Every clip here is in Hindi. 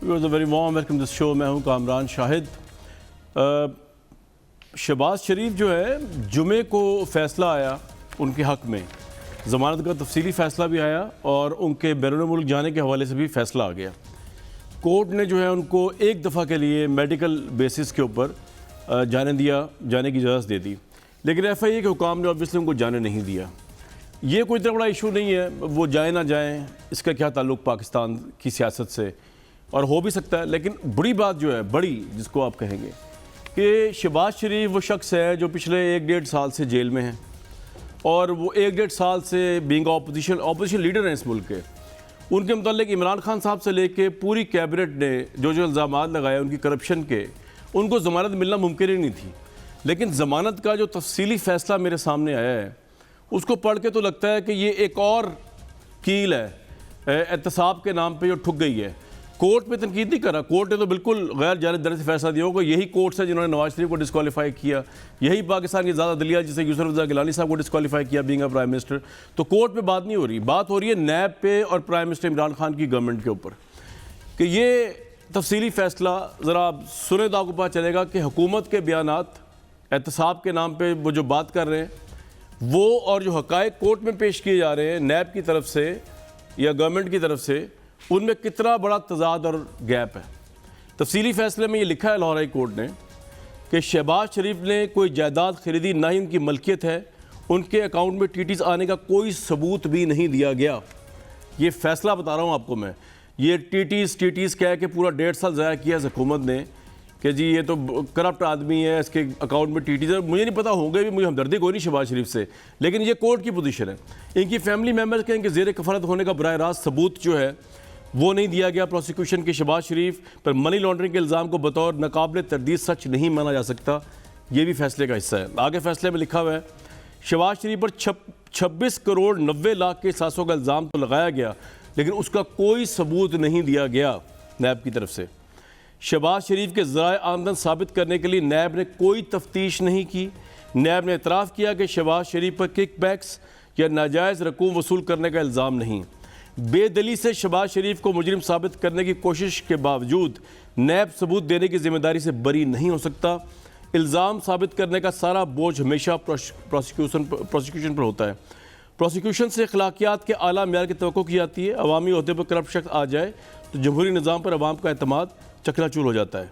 Viewers a very warm welcome this show. मैं हूं कामरान शाहिद। शहबाज शरीफ जो है, जुमे को फ़ैसला आया उनके हक़ में, ज़मानत का तफसीली फ़ैसला भी आया और उनके बैरून मुल्क जाने के हवाले से भी फ़ैसला आ गया। कोर्ट ने जो है उनको एक दफ़ा के लिए मेडिकल बेसिस के ऊपर जाने की इजाज़त दे दी, लेकिन FIA के हुकाम ने ऑब्वियसली उनको जाने नहीं दिया। ये कोई इतना बड़ा इशू नहीं है, वो जाए ना जाएँ, इसका क्या ताल्लुक़ पाकिस्तान की सियासत से, और हो भी सकता है। लेकिन बड़ी बात जो है, बड़ी जिसको आप कहेंगे कि शहबाज शरीफ वो शख्स है जो पिछले 1-1.5 साल से जेल में हैं और वो 1-1.5 साल से बीइंग ऑपोजिशन लीडर हैं इस मुल्क के। उनके मुताल्लिक इमरान खान साहब से लेके पूरी कैबिनेट ने जो इल्ज़ामात लगाए उनकी करप्शन के, उनको ज़मानत मिलना मुमकिन ही नहीं थी। लेकिन ज़मानत का जो तफसीली फ़ैसला मेरे सामने आया है, उसको पढ़ के तो लगता है कि ये एक और कील है एहतसाब के नाम पे जो ठुक गई है। कोर्ट में तनकीद नहीं करा, कोर्ट ने तो बिल्कुल गैर जानिबदारी से फैसला दिया होगा। यही कोर्ट है जिन्होंने नवाज शरीफ को डिस्क्वालीफाई किया, यही पाकिस्तान की ज़्यादा दलिया जिसे यूसुफ रज़ा गिलानी साहब को डिस्क्वालीफाई किया बीइंग अ प्राइम मिनिस्टर। तो कोर्ट पे बात नहीं हो रही, बात हो रही है नैब पे और प्राइम मिनिस्टर इमरान खान की गवर्नमेंट के ऊपर कि ये तफसीली फ़ैसला ज़रा आप सुने तो आपको पता चलेगा कि हुकूमत के बयानात एहतसाब के नाम पर वो जो बात कर रहे हैं वो, और जो हक़ाइक़ कोर्ट में पेश किए जा रहे हैं नैब की तरफ से या गवर्नमेंट की तरफ से, उनमें कितना बड़ा तजाद और गैप है। तफसीली फ़ैसले में ये लिखा है लाहौर हाई कोर्ट ने कि शहबाज शरीफ ने कोई जायदाद खरीदी, ना ही उनकी मलकियत है, उनके अकाउंट में TTs आने का कोई सबूत भी नहीं दिया गया। ये फ़ैसला बता रहा हूँ आपको मैं। ये TTs कह के पूरा 1.5 साल ज़ाया किया हुकूमत ने कि जी ये तो करप्ट आदमी है, इसके अकाउंट में TTs है। मुझे नहीं पता होंगे भी, मुझे हमदर्दी कोई नहीं शहबाज शरीफ से, लेकिन ये कोर्ट की पोजीशन है। इनकी फैमिली मेम्बर्स के इनके ज़ेर कफालत होने का बराह रास्त सबूत जो है वो नहीं दिया गया प्रोसिक्यूशन के। शहबाज शरीफ पर मनी लॉन्ड्रिंग के इल्ज़ाम को बतौर नाकाबिल तरदीद सच नहीं माना जा सकता। ये भी फैसले का हिस्सा है। आगे फैसले में लिखा हुआ है शहबाज शरीफ पर 26 करोड़ 90 लाख के सासों का इल्ज़ाम तो लगाया गया, लेकिन उसका कोई सबूत नहीं दिया गया नैब की तरफ से। शहबाज शरीफ के ज़राए आमदन साबित करने के लिए नैब ने कोई तफ्तीश नहीं की। नैब ने इतराफ़ किया कि शहबाज शरीफ पर किकबैक्स या नाजायज़ रकूम वसूल करने का इल्ज़ाम नहीं। बेदली से शहबाज शरीफ को मुजरिम साबित करने की कोशिश के बावजूद नैब सबूत देने की जिम्मेदारी से बरी नहीं हो सकता। इल्ज़ाम साबित करने का सारा बोझ हमेशा प्रोसिक्यूशन पर होता है। प्रोसिक्यूशन से अखलाकियात के आला म्यार की तवक्को की जाती है। अवामी ओहदे पर करप्ट शख्स आ जाए तो जमहूरी निज़ाम पर अवाम का एतमाद चकनाचूर हो जाता है।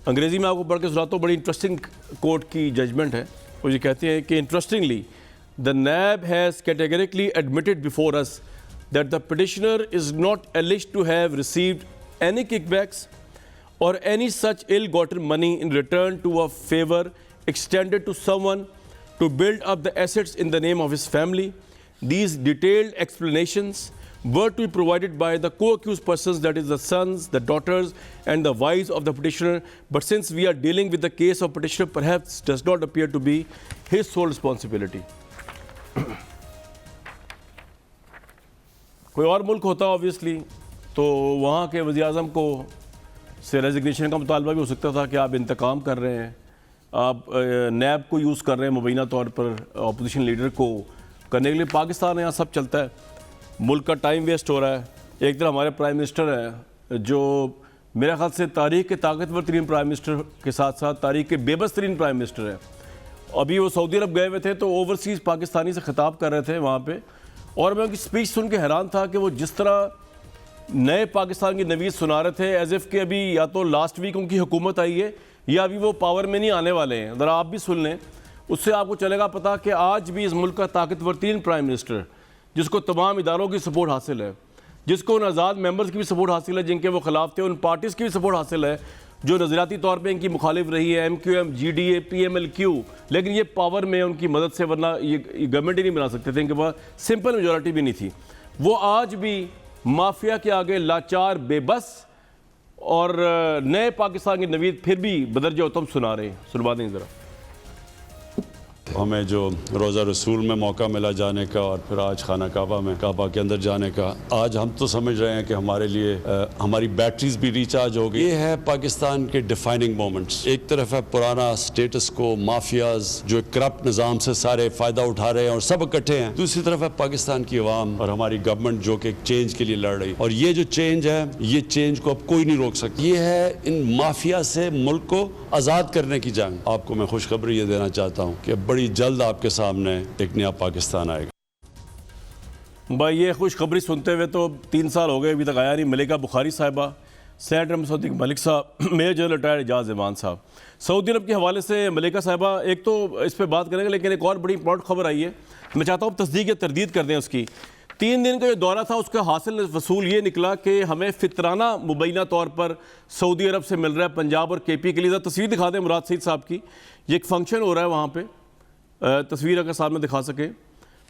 अंग्रेज़ी में आपको पढ़ के सुनाता हूँ, बड़ी इंटरेस्टिंग कोर्ट की जजमेंट है। वो ये कहते हैं कि interestingly the NAB has categorically admitted before us that the petitioner is not alleged to have received any kickbacks or any such ill-gotten money in return to a favor extended to someone to build up the assets in the name of his family. These detailed explanations were to be provided by the co-accused persons, that is the sons, the daughters and the wives of the petitioner, but since we are dealing with the case of petitioner, perhaps does not appear to be his sole responsibility. कोई और मुल्क होता ऑब्वियसली तो वहाँ के वज़ीर-ए-आज़म को से रेजिग्नेशन का मुतालबा भी हो सकता था कि आप इंतकाम कर रहे हैं, आप नैब को यूज़ कर रहे हैं मुबैना तौर पर अपोजिशन लीडर को करने के लिए। पाकिस्तान यहाँ सब चलता है, मुल्क का टाइम वेस्ट हो रहा है। एक तरह हमारे प्राइम मिनिस्टर हैं जो मेरे ख्याल से तारीख़ के ताकतवर तरीन प्राइम मिनिस्टर के साथ साथ तारीख़ के बेबस तरीन प्राइम मिनिस्टर हैं। अभी वो सऊदी अरब गए हुए थे तो ओवरसीज़ पाकिस्तानी से ख़िताब कर रहे थे वहाँ पे, और मैं उनकी स्पीच सुन के हैरान था कि वो जिस तरह नए पाकिस्तान की नवीद सुना रहे थे एज़ इफ़ कि अभी या तो लास्ट वीक उनकी हुकूमत आई है या अभी वो पावर में नहीं आने वाले हैं। ज़रा आप भी सुन लें, उससे आपको चलेगा पता कि आज भी इस मुल्क का ताकतवर तीन प्राइम मिनिस्टर, जिसको तमाम इदारों की सपोर्ट हासिल है, जिसको उन आज़ाद मेंबर्स की भी सपोर्ट हासिल है जिनके वो खिलाफ थे, उन पार्टीज़ की भी सपोर्ट हासिल है जो नज़रियाती तौर पे इनकी मुखालिफ रही है, MQM, GDA, PMLQ, लेकिन ये पावर में उनकी मदद से, वरना ये गवर्नमेंट ही नहीं बना सकते थे, इनके पास सिंपल मेजॉरिटी भी नहीं थी। वो आज भी माफिया के आगे लाचार, बेबस, और नए पाकिस्तान की नवीद फिर भी बदर जो तुम सुना रहे हैं। सुनवा दें ज़रा। हमें जो रोज़ा रसूल में मौका मिला जाने का और फिर आज खाना काबा में काबा के अंदर जाने का, आज हम तो समझ रहे हैं कि हमारे लिए हमारी बैटरीज भी रिचार्ज हो गई। ये है पाकिस्तान के डिफाइनिंग मोमेंट्स। एक तरफ है पुराना स्टेटस को, माफियाज जो करप्ट निज़ाम से सारे फ़ायदा उठा रहे हैं और सब इकट्ठे हैं। दूसरी तरफ है पाकिस्तान की अवाम और हमारी गवर्नमेंट जो कि चेंज के लिए लड़ रही। और ये जो चेंज है, ये चेंज को अब कोई नहीं रोक सकता। ये है इन माफिया से मुल्क को आज़ाद करने की जंग। आपको मैं खुशखबरी ये देना चाहता हूँ कि बड़ी जल्द आपके सामने एक नया पाकिस्तान आएगा। भाई ये खुशखबरी सुनते हुए तो 3 साल हो गए, अभी तक आया नहीं। मलिका बुखारी साहिबा, सेनेटर मसूद मलिक साहब, मेजर जनरल रिटायर्ड एजाज ईमान साहब। सऊदी अरब के हवाले से मलिका साहिबा एक तो इस पर बात करेंगे, लेकिन एक और बड़ी इंपॉर्टेंट खबर आई है, मैं चाहता हूँ तस्दीक या तरदीद कर दें उसकी। 3 दिन का जो दौरा था उसका हासिल वसूल ये निकला कि हमें फितराना मुबैना तौर पर सऊदी अरब से मिल रहा है पंजाब और KP के लिए। तस्वीर दिखा दें मुराद सईद साहब की, ये एक फंक्शन हो रहा है वहाँ पे, तस्वीर अगर सामने दिखा सकें।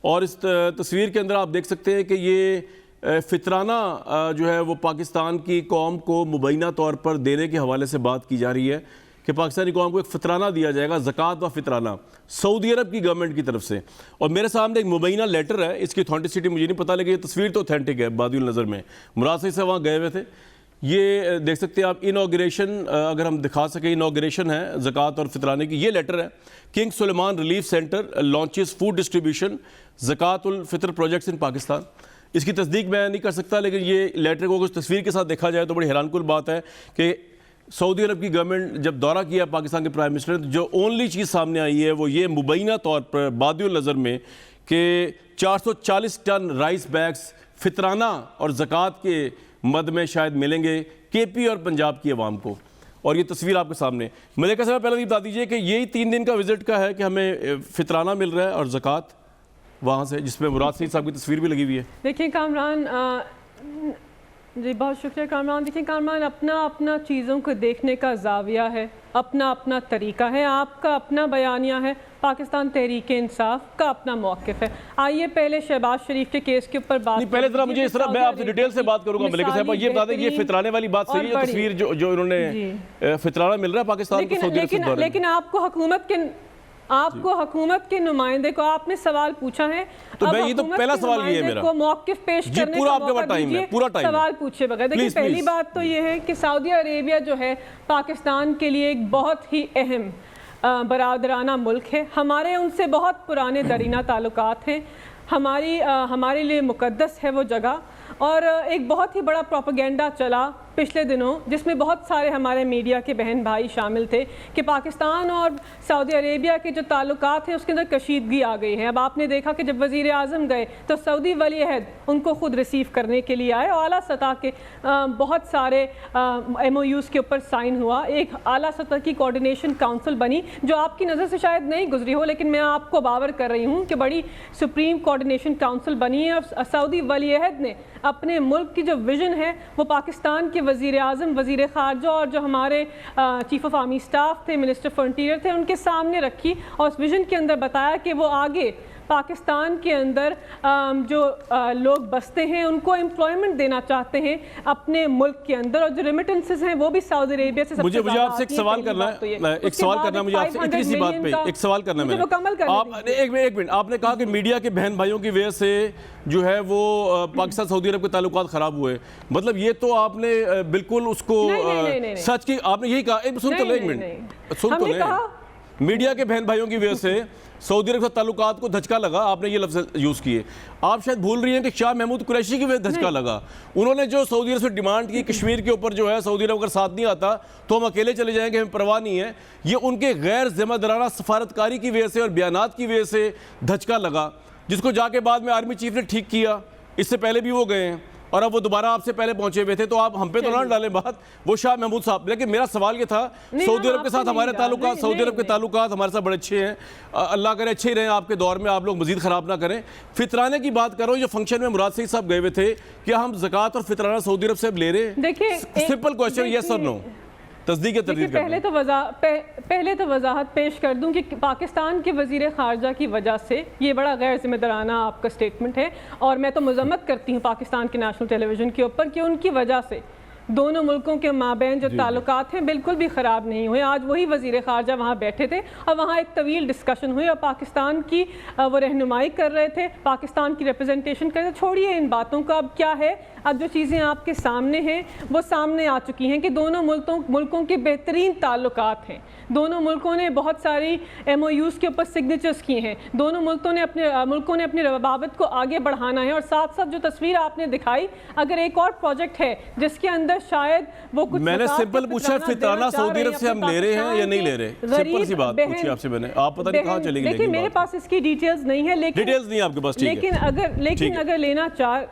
और इस तस्वीर के अंदर आप देख सकते हैं कि ये फितराना जो है वो पाकिस्तान की कौम को मुबैना तौर पर देने के हवाले से बात की जा रही है कि पाकिस्तानी कौम को एक फितराना दिया जाएगा, ज़कात व फितराना सऊदी अरब की गवर्नमेंट की तरफ से। और मेरे सामने एक मुबैना लेटर है, इसकी ऑथेंटिसिटी मुझे नहीं पता, लेकिन ये तस्वीर तो ऑथेंटिक है बादियुल नज़र में। मुराद सईद से वहाँ गए हुए थे। ये देख सकते हैं आप, इनॉग्रेशन अगर हम दिखा सकें, इनॉग्रेशन है ज़कात और फितराने की। ये लेटर है, king Sulaiman relief centre launches food distribution ज़कात उल फितर प्रोजेक्ट्स इन पाकिस्तान। इसकी तस्दीक मैं नहीं कर सकता, लेकिन ये लेटर को कुछ तस्वीर के साथ देखा जाए तो बड़ी हैरानकुन बात है कि सऊदी अरब की गवर्नमेंट जब दौरा किया पाकिस्तान के प्राइम मिनिस्टर ने, जो ओनली चीज़ सामने आई है वो ये मुबैना तौर पर बादियुल नज़र में कि 440 टन राइस बैग्स फितराना और ज़कात के मद में शायद मिलेंगे KP और पंजाब की आवाम को। और ये तस्वीर आपके सामने। मलिका साहब पहले ये बता दीजिए कि यही 3 दिन का विजिट का है कि हमें फितराना मिल रहा है और ज़कात वहाँ से, जिसमें मुराद सईद साहब की तस्वीर भी लगी हुई है। देखिए कामरान, जी बहुत शुक्रिया कामरान। देखिए कामरान, अपना अपना चीज़ों को देखने का जाविया है, अपना अपना तरीका है, आपका अपना बयानिया है, पाकिस्तान तहरीक इंसाफ का अपना मौक़िफ़ है। आइए पहले शहबाज शरीफ के केस के ऊपर बात। पहले जरा मुझे इस तरह, मैं आपसे डिटेल से बात करूंगा मलिका साहब, ये बता दें ये फितराने वाली बात सही है? तस्वीर जो इन्होंने फितराना मिल रहा है पाकिस्तान को, लेकिन आपको हुकूमत के नुमाइंदे को आपने सवाल पूछा है, तो ये तो पहला सवाल ये है मेरा को मौक़िफ़ पेश करने का मौका दीजिए, पूरा टाइम सवाल पूछे बगैर। देखिए पहली बात तो ये है कि सऊदी अरेबिया जो है पाकिस्तान के लिए एक बहुत ही अहम बरादराना मुल्क है। हमारे उनसे बहुत पुराने दरीना ताल्लुकात हैं, हमारे लिए मुक़द्दस है वो जगह। और एक बहुत ही बड़ा प्रोपेगेंडा चला पिछले दिनों, जिसमें बहुत सारे हमारे मीडिया के बहन भाई शामिल थे कि पाकिस्तान और सऊदी अरेबिया के जो ताल्लुकात हैं उसके अंदर कशीदगी आ गई है। अब आपने देखा कि जब वज़ीर आज़म गए तो सऊदी वली अहद उनको ख़ुद रिसीव करने के लिए आए और आला सतह के बहुत सारे MOUs के ऊपर साइन हुआ। एक आला सतह की कोऑर्डिनेशन काउंसिल बनी जो आपकी नज़र से शायद नहीं गुजरी हो, लेकिन मैं आपको बावर कर रही हूँ कि बड़ी सुप्रीम कोऑर्डिनेशन काउंसिल बनी है। और सऊदी वली अहद ने अपने मुल्क की जो विज़न है वो पाकिस्तान के वज़ीर आज़म, वज़ीर ख़ारजा और जो हमारे चीफ़ ऑफ आर्मी स्टाफ थे, मिनिस्टर फॉर इंटीरियर थे, उनके सामने रखी और उस विज़न के अंदर बताया कि वो आगे पाकिस्तान के अंदर जो लोग बसते हैं उनको एम्प्लॉयमेंट देना चाहते हैं अपने मुल्क के अंदर, और जो रेमिटेंसेस हैं वो भी सऊदी अरेबिया से मुझे आपसे एक सवाल करना है, एक सवाल करना मुझे आपसे इतनी सी बात पे एक सवाल करना है आप एक मिनट आपने कहा कि मीडिया के बहन भाइयों की वजह से जो है वो पाकिस्तान सऊदी अरब के ताल्लुकात ख़राब हुए, मतलब ये तो आपने बिल्कुल उसको सच की आपने यही कहा। सुन तो ले, एक मिनट सुन तो ले। मीडिया के बहन भाइयों की वजह से सऊदी अरब से ताल्लुकात को धचका लगा, आपने ये लफ्ज़ यूज़ किए। आप शायद भूल रही हैं कि शाह महमूद कुरैशी की वजह धचका लगा। उन्होंने जो सऊदी अरब से डिमांड की कश्मीर के ऊपर जो है सऊदी अरब अगर साथ नहीं आता तो हम अकेले चले जाएंगे, हमें परवाह नहीं है, ये उनके गैर जिम्मेदाराना सफारतकारी की वजह से और बयानात की वजह से धचका लगा, जिसको जाके बाद में आर्मी चीफ ने ठीक किया। इससे पहले भी वो गए हैं और अब वो दोबारा आपसे पहले पहुंचे हुए थे, तो आप हम पे तो ना डालें बात, वो शाह महमूद साहब। लेकिन मेरा सवाल ये था, सऊदी अरब के साथ हमारे ताल्लुकात, सऊदी अरब के ताल्लुकात हमारे साथ बड़े अच्छे हैं, अल्लाह करे अच्छे ही रहें आपके दौर में, आप लोग मजीद ख़राब ना करें। फितराने की बात कर रहा हूँ, जो फंक्शन में मुराद सईद साहब गए हुए थे, क्या हम ज़कात और फितराना सऊदी अरब से अब ले रहे हैं? देखिए सिंपल क्वेश्चन, यस और नो, तस्दीक तरदीद। पहले तो वजाहत पेश कर दूं कि पाकिस्तान के वज़ीर ख़ारजा की वजह से ये बड़ा गैर जिम्मेदाराना आपका स्टेटमेंट है, और मैं तो मज़म्मत करती हूँ पाकिस्तान के नेशनल टेलीविज़न के ऊपर कि उनकी वजह से दोनों मुल्कों के माबैन जो ताल्लुकात हैं बिल्कुल भी ख़राब नहीं हुए। आज वही वज़ीर ख़ारजा वहाँ बैठे थे और वहाँ एक तवील डिस्कशन हुई और पाकिस्तान की वो रहनुमाई कर रहे थे, पाकिस्तान की रिप्रेजेंटेशन कर रहे थे। छोड़िए इन बातों का, अब क्या है, अब जो चीज़ें आपके सामने हैं वो सामने आ चुकी हैं कि दोनों मुल्कों के बेहतरीन ताल्लुकात हैं। दोनों मुल्कों ने बहुत सारी MOUs के ऊपर सिग्नेचर्स किए हैं। दोनों मुल्कों ने अपनी रवाबत को आगे बढ़ाना है। और साथ साथ जो तस्वीर आपने दिखाई, अगर एक और प्रोजेक्ट है जिसके अंदर शायद वो कुछ, मैंने सिंपल पूछा फितराना सऊदी अरब से हम ले रहे हैं या नहीं ले रहे, सिंपल सी बात पूछी आपसे मैंने, आप पता नहीं कहाँ चली गई। देखिए मेरे पास इसकी डिटेल्स नहीं है, लेकिन डिटेल्स नहीं आपके पास, लेकिन अगर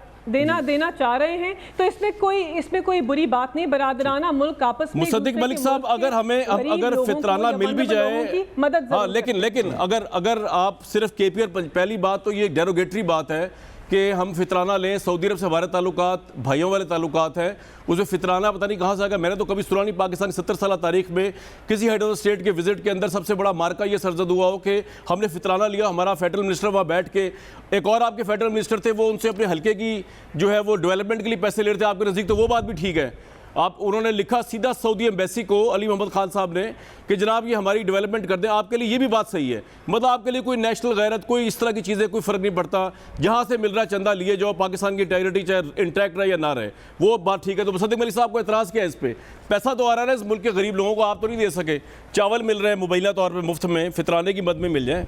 देना चाह रहे हैं तो इसमें कोई बुरी बात नहीं। बरादराना मुल्क आपस में, मुसद्दिक मलिक साहब, अगर फितराना मिल भी जाए, हाँ, लेकिन अगर आप सिर्फ KPR, पहली बात तो ये डेरोगेटरी बात है कि हम फितराना लें, सऊदी अरब से हमारे ताल्लुकात भाइयों वाले ताल्लुकात हैं, उसमें फितराना पता नहीं कहाँ से आएगा। मैंने तो कभी सुना नहीं पाकिस्तान की 70 साल तारीख में किसी हेड ऑफ स्टेट के विजिट के अंदर सबसे बड़ा मार्का ये सरजद हुआ हो कि हमने फितराना लिया। हमारा फेडरल मिनिस्टर वहाँ बैठ के, एक और आपके फेडरल मिनिस्टर थे, वो उनसे अपने हल्के की जो है वो डेवलपमेंट के लिए पैसे ले रहे थे आपके नज़दीक, तो वो बात भी ठीक है। उन्होंने लिखा सीधा सऊदी एम्बेसी को, अली मोहम्मद खान साहब ने, कि जनाब ये हमारी डेवलपमेंट कर दें। आपके लिए ये भी बात सही है, मतलब आपके लिए कोई नेशनल गैरत, कोई इस तरह की चीज़ें, कोई फ़र्क नहीं पड़ता, जहाँ से मिल रहा है चंदा लिए जो पाकिस्तान की टेरिटरी चाहे इंटैक्ट रहे या ना रहे, वो बात ठीक है। तो मुसद्दिक मलिक साहब को एतराज़ क्या है इस पर? पैसा तो आ रहा है इस मुल्क के गरीब लोगों को, आप तो नहीं दे सके। चावल मिल रहे हैं मुबैना तौर पर मुफ्त में, फितराने की मद में मिल जाए।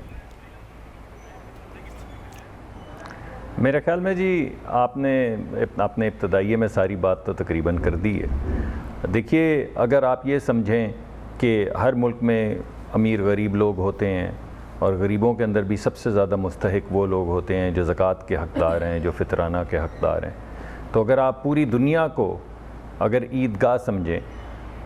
मेरे ख्याल में जी आपने इब्तदाइये में सारी बात तो तकरीबन कर दी है। देखिए, अगर आप ये समझें कि हर मुल्क में अमीर गरीब लोग होते हैं और गरीबों के अंदर भी सबसे ज़्यादा मुस्तहिक वो लोग होते हैं जो ज़कात के हक़दार हैं, जो फितराना के हक़दार हैं, तो अगर आप पूरी दुनिया को अगर ईदगाह समझें